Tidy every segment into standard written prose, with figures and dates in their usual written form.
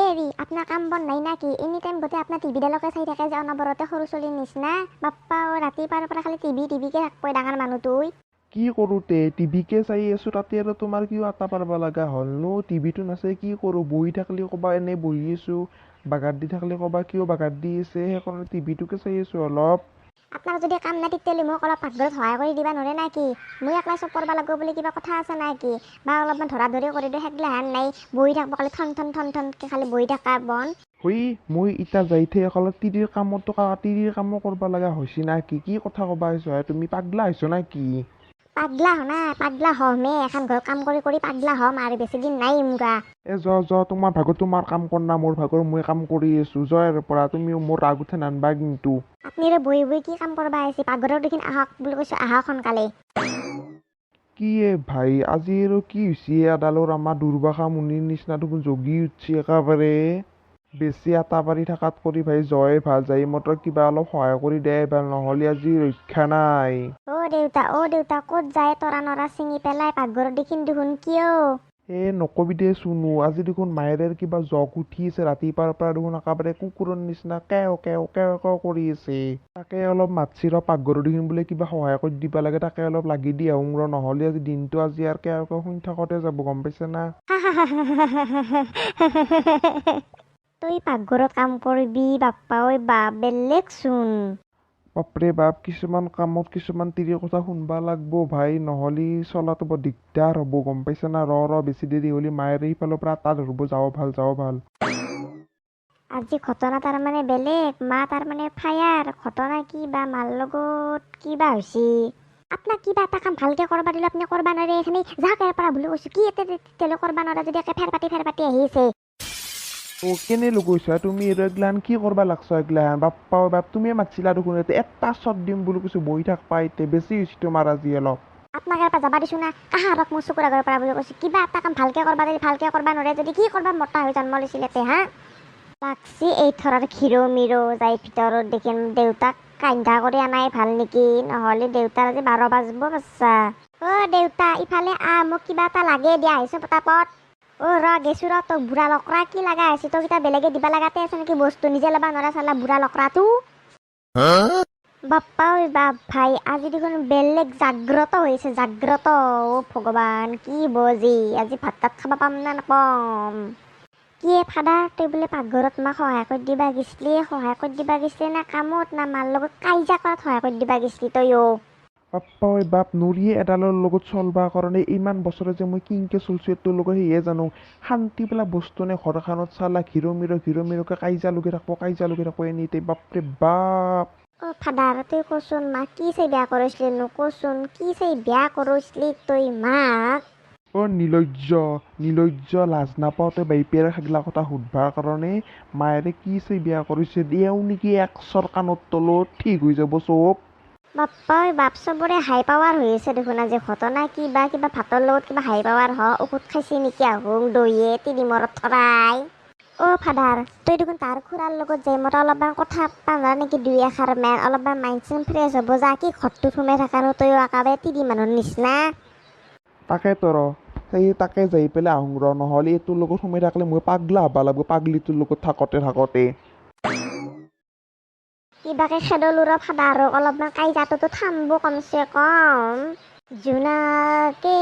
হেৰি আপোনাৰ কাম বন নাই নাকি? এনি টাইম গোটেই আপোনাৰ টিভিডালকে চাই থাকে যে অনবৰতে সৰু ছোৱালীৰ নিচিনা। বাপ্পা ৰাতিপুৱাৰ পৰা খালি টিভিকে থাকবই ডাঙৰ মানুহটোই। কি কৰোঁ টিভিকে চাই আছোঁ, তাতে আৰু তোমাৰ কিয় আটা পাৰব লগা হ'ল নো? টিভিটো নাচাই কি কৰোঁ? বহি থাকলি ক'বা এনেই বহি আছোঁ, বাগাৰ দি থাকলি ক'বা কিয় বাগাৰ দি আছে, সেইকাৰণে টিভিটোকে চাই আছোঁ অলপ। আপোনাৰ যদি কাম নাই তেতিয়াহ'লে মোক অলপ পাকঘৰত সহায় কৰি দিবা নোৱাৰে নাকি? মই একলাই চব কৰিব লাগিব বুলি কিবা কথা আছে নাকি? বা অলপমান ধৰা ধৰি কৰি দিওঁ সেইগিলাহান নাই। বহি থাকব খালি ঠনকে খালি বহি থাকা বন। হই মই ইটা যাই থৈ অকল তিৰিৰ কামো কৰিব লগা হৈছে না কি কথা ক'বা আহিছো? তুমি পাগলা হৈছো না কি? পাগলা হনা পাগলা হমে এখন ঘৰ কাম কৰি পাগলা হম আৰু বেছি দিন নাই মুগা। য তোমাৰ ভাগৰ তোমাৰ কাম কৰ না, মোৰ ভাগৰ মই কাম কৰি আছো। জয়ৰ পৰা তুমি মোৰ ৰাগ উঠে নানবা কিন্তু। আপুনি আৰু বহি কি কাম কৰিব আহিছে? পাকঘৰত দেখোন আহক বুলি কৈছো, আহক সোনকালে। কি ভাই আজি আৰু কি হৈছে? এডালৰ আমাৰ দুৰ্বাসা মুনিৰ নিচিনা দেখোন জগি উঠছি একেবাৰে। বেছি আটা পাৰি থাকাত কৰি ভাই জয়ে ভাল যাই মতৰ কিবা অলপ সহায় কৰি দে ভাল, নহ'লে আজি ৰক্ষা নাই। অ দেউতা ক'ত যায় তৰা নৰা ছিঙি পেলাই পাকঘৰত দেখিন দেখোন কিয়? নকবি দে চুনু, আজি দেখোন মায়েৰে কিবা জগ উঠি আছে ৰাতিপুৱাৰ পৰা দেখোন একেবাৰে কুকুৰৰ নিচিনা কেও কৰি আছে। তাকে অলপ মাতছি ৰ পাকঘৰত দেখোন বোলে কিবা সহায় কৰি দিবা লাগে, তাকে অলপ লাগি দি আহোঁ ৰ, নহ'লে আজি দিনটো আজি আৰু কেও শুনি থাকোঁতে যাব, গম পাইছে না? তই পাকঘৰত কাম কৰিবি বাপ্পা ঐ বাপ, বেলেগ চোন। বাপৰে বাপ, কিছুমান কামত কিছুমান তিৰিৰ কথা শুনবা লাগব ভাই, নহ'লে চলাটো বৰ দিগদাৰ হ'ব, গম পাইছে না? ৰ বেছি দেৰি হ'লে মায়েৰে সিফালৰ পৰা আটা ধৰিব, যাওঁ ভাল। আজি ঘটনা তাৰমানে বেলেগ, মা তাৰমানে ফায়াৰ। ঘটনা কি বা মাৰ লগত কিবা হৈছে? আপোনাক কিবা এটা কাম ভালকে কৰবা দিলে আপুনি কৰবা নোৱাৰে, এইখিনি যাক ইয়াৰ পৰা বুলি কৈছো। কি তেলে কৰবা নোৱাৰা যদি একে ফেৰ পাতি আহিছে। কেনে লগুইছা তুমি? এগিলান কি কৰবা লাগছ এগিলান? বাপ্পা বাপ, তুমিয়ে মাতিছিলা দেখোন, এটা শ্বট দিম বুলি কৈছো, বহি থাকবা। এতিয়া বেছি হৈছে তোমাৰ আজি অলপ। আপোনাক ইয়াৰ পৰা যাবা দিছো না, কাহাৰক মোৰ চকুৰ আগৰ পৰা বুলি কৈছো। কিবা এটা কাম ভালকে কৰবা দিলে ভালকে কৰবা নোৱাৰে যদি কি কৰবা মতা হৈ জন্ম লৈছিল এতে হা? লাগছি এই থৰাৰ খিৰো মিৰো যাই ভিতৰত দেখিম দেউতাক কান্ধা কৰি আনাই ভাল নেকি, নহ'লে দেউতাৰ আজি 12 বাজব বাচ্চা। দেউতা ইফালে মোক কিবা এটা লাগে দিয়া আহিছো পটাপট। গেছো ৰ, তোক বুঢ়া লকৰা কি লাগা হৈছে? তোক এতিয়া বেলেগে দিবা লাগাতে আছে নেকি বস্তু? নিজে ল'বা নৰা চালা বুঢ়া লকৰাটো। বাপ্পা ঐ বাপ ভাই, আজি দেখোন বেলেগ জাগ্ৰত হৈছে জাগ্ৰত। ভগৱান কি বজি, আজি ভাত তাত খাবা পাম না নাপাম? কি ফাদা, তই বোলে পাকঘৰত মাক সহায় কৰি দিবা গেছলি না কামত না মাৰ লগত কাইজা কৰাত সহায় কৰি দিবা গেছলি তইও? বাপ্পা ঐ বাপ, নৰিয়ে এডালৰ লগত চলবা কাৰণে ইমান বছৰে যে মই কিনকে চলছো তোৰ লগত সেয়ে জানো। শান্তি বোলা বস্তু নে ঘৰখনত চালা ঘিৰ মিৰকে কাইজা লগে থাকব এনি টাইম, বাপৰে বাপ। ফাদাৰ তই কচোন মাক কি চাই বেয়া কৰিছিলি নো? কচোন কি চাই বেয়া কৰিছিলি তই মাক? নিলজ্জ লাজ নাপাওঁ তই বাইপিয়াৰে খাগলা কথা সুধবাৰ কাৰণে? মায়েৰে কি চাই বেয়া কৰিছে দিয়াও নেকি একচৰ কাণৰ তলত, ঠিক হৈ যাব চব। বাপ্পা বাপ, চবৰে হাই পাৱাৰ হৈ আছে দেখোন আজি। ঘটনা কিবা ভাতৰ লগত কিবা হাই পাৱাৰ ঔষধ খাইছে নেকি আহুং দৈয়ে তিনিমৰত থৰাই? ফাদাৰ তই দেখোন তাৰ খুৰাৰ লগত যাই মৰা অলপমান কথা পালা নেকি? দুই এষাৰ মান অলপমান মাইণ্ড চাইন ফ্ৰেছ হ'ব যা, কি ঘৰটোত সোমাই থাকা নো তইও একেবাৰে তিৰি মানুহৰ নিচিনা। তাকে যাই পেলাই আহুং ৰ, নহ'লে এইটোৰ লগত সোমাই থাকিলে মই পাগলা হ'বা লাগব, পাগলিটোৰ লগত থাকোতে। কিবাকে খেদলো ৰ ফাদাৰ, অলপমান কাইজাটোতো থামব কমচে কম। জোনাকে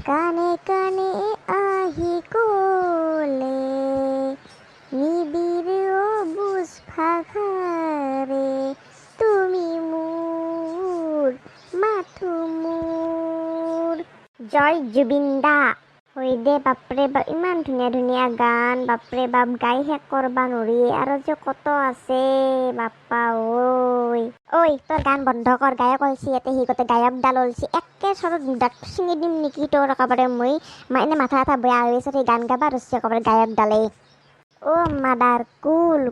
কানে কানে আহি কলে, নিবিড় অবুজ ফাঘাৰে, তুমি মোৰ মাথো মোৰ। জয় জুবিন দা। হৈ দে বাপৰে বাপ, ইমান ধুনীয়া গান বাপৰে বাপ, গাই শেষ কৰবা নৰি আৰু যে কত আছে বাপ্পা ঐ তোৰ গান বন্ধ কৰ। গায়ক অলছি ইয়াতে সি গোটেই গায়ক ডাল অলছি, একে চৰত দাঁত ছিঙি দিম নেকি তোৰ একেবাৰে মই। এনে মাথা বেয়া হৈ আছে, সেই গান গাবা ৰছি একেবাৰে গায়ক ডালে। মাদাৰ কুল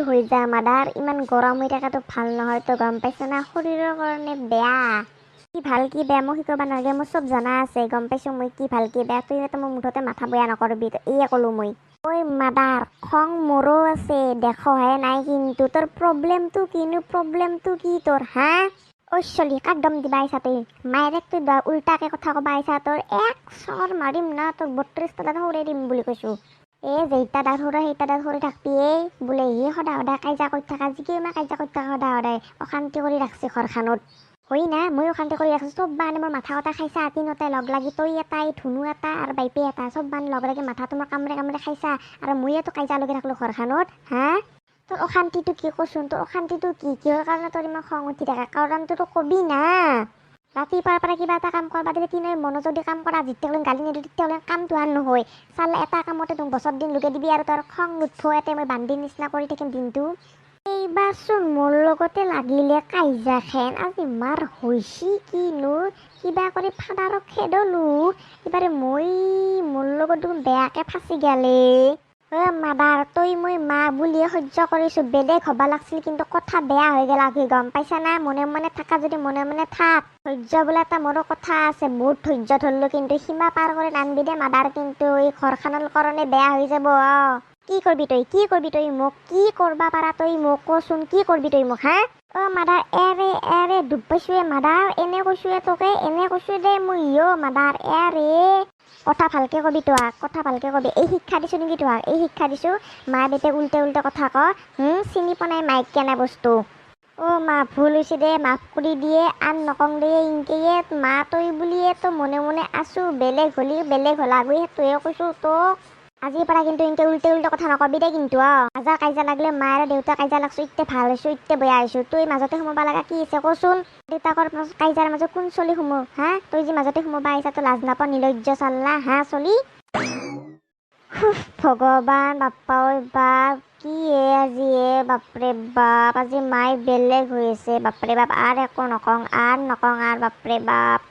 হৈ যা মাদাৰ, ইমান গৰম হৈ থকাটো ভাল নহয় তো, গম পাইছ না? শৰীৰৰ কাৰণে বেয়া। কি ভাল কি বেয়া মোক শিকাব নালাগে, মোৰ চব জনা আছে, গম পাইছো মই কি ভাল কি বেয়া। তই মোৰ মুঠতে মাথা বেয়া নকৰবি, এয়ে ক'লো মই। মাদাৰ খং মোৰো আছে, দেখহে নাই কিন্তু তোৰ প্ৰব্লেমটো কিনো? প্ৰব্লেমটো কি তোৰ হা? ঐ চলি কাক দম দিবা আহিছা তুই মায়েৰেক তুই উল্টাকে কথা কবা আহিছা তোৰ এক চৰ মাৰিম না তোৰ 32টা দাঁত সৰাই দিম বুলি কৈছো যেইটা দাঁত সৰা সেইটা দাঁত সৰি থাকবি বোলে সদায় সদায় কাজিয়া কৰি থাকা যিকেইমাহ কাজিয়া কৰি থাকা সদায় সদায় অশান্তি কৰি ৰাখছে ঘৰখনত হয় না মই অশান্তি কৰি ৰাখছো চব বানে মোৰ মাথা কটা খাইছা তিনতে লগ লাগি তই এটা ধুনু এটা আৰু বাইপে এটা চব বান লগ লাগি মাথা তোমাৰ কামৰে কামৰে খাইছা আৰু মইতো কাজিয়া লগাই ৰাখলো ঘৰখনত হা তোৰ অশান্তিটো কি কচোন তোৰ অশান্তিটো কি কিহৰ কাৰণে তোৰ ইমান খং উঠি থাকে কাৰণটোতো কবি না ৰাতিপুৱাৰ পৰা কিবা এটা কাম কৰবা দিলে তিনিৰ মনোযোগদি কাম কৰা যেতিয়ালৈ গালি নিদিওঁ তেতিয়াহ'লে কামটো আন নহয় চালে এটা কামতে তোক বছৰ দিন লগাই দিবি আৰু তোৰ খং নুঠব এতে মই বান্দিৰ নিচিনা কৰি থাকিম দিনটো এইবাৰচোন মোৰ লগতে লাগিলে কাইজাখন আজি মাৰ হৈছি কিনো কিবা কৰি ফাদাৰক খেদলো এইবাৰে মই মোৰ লগত দেখোন বেয়াকে ফাঁচি গেলে মাদাৰ তই মই মা বুলিয়ে সহ্য কৰিছো বেলেগ হবা লাগছিল কিন্তু কথা বেয়া হৈ গেল আঘি গম পাইছা না মনে মনে থাকা যদি মনে মনে থাক ধৈৰ্য বোলে এটা মোৰো কথা আছে বহুত ধৈৰ্য ধৰলো কিন্তু সীমা পাৰ কৰি নানবি দে মাদাৰ কিন্তু এই ঘৰখনৰ কাৰণে বেয়া হৈ যাব কি করবি তই মোক কি করবা পারা তই মোক কচোন কি করবি তই মোক হা মাদার এরে এরে ডুব পাইছোয়ে মাদার এনে কৈছোয়ে তোকে এনে কৈছোয়ে দে মই মাদার এরে কথা ভালকে কবি তোক কথা ভালকে কবি এই শিক্ষা দিছো নেকি তোক এই শিক্ষা দিছো মা বেটে উল্টে উল্টে কথা ক চিনি পোৱা মাইক কেনে বস্তু মা ভুল হৈছে দে মাফ কৰি দিয়ে আন নকং দে ইনকেয়ে মা তই বুলিয়ে তো মনে মনে আছো বেলেগ হলি বেলেগ হলাগৈ সেইটোৱে কৈছো তোক আজিৰ পৰা কিন্তু ইনকে উল্টে উল্টে কথা নকবি দে কিন্তু আজা কাজিয়া লাগিলে মা আৰু দেউতা কাজিয়া লাগছো ইতে ভাল হৈছো ইতে বেয়া হৈছো তুই মাজতে সোমাবা লগা কি আছে কচোন দেউতাকৰ কাজিয়াৰ মাজত কোন চলি সোমো হা তই যে মাজতে সোমাবা আহিছা তো লাজ নাপা নিলজ্জ চাল্লা হা চলি ভগৱান বাপ্পা ঐ বাপ কি আজি বাপৰে বাপ আজি মাই বেলেগ হৈ আছে বাপৰে বাপ আৰু একো নকং আৰু বাপৰে বাপ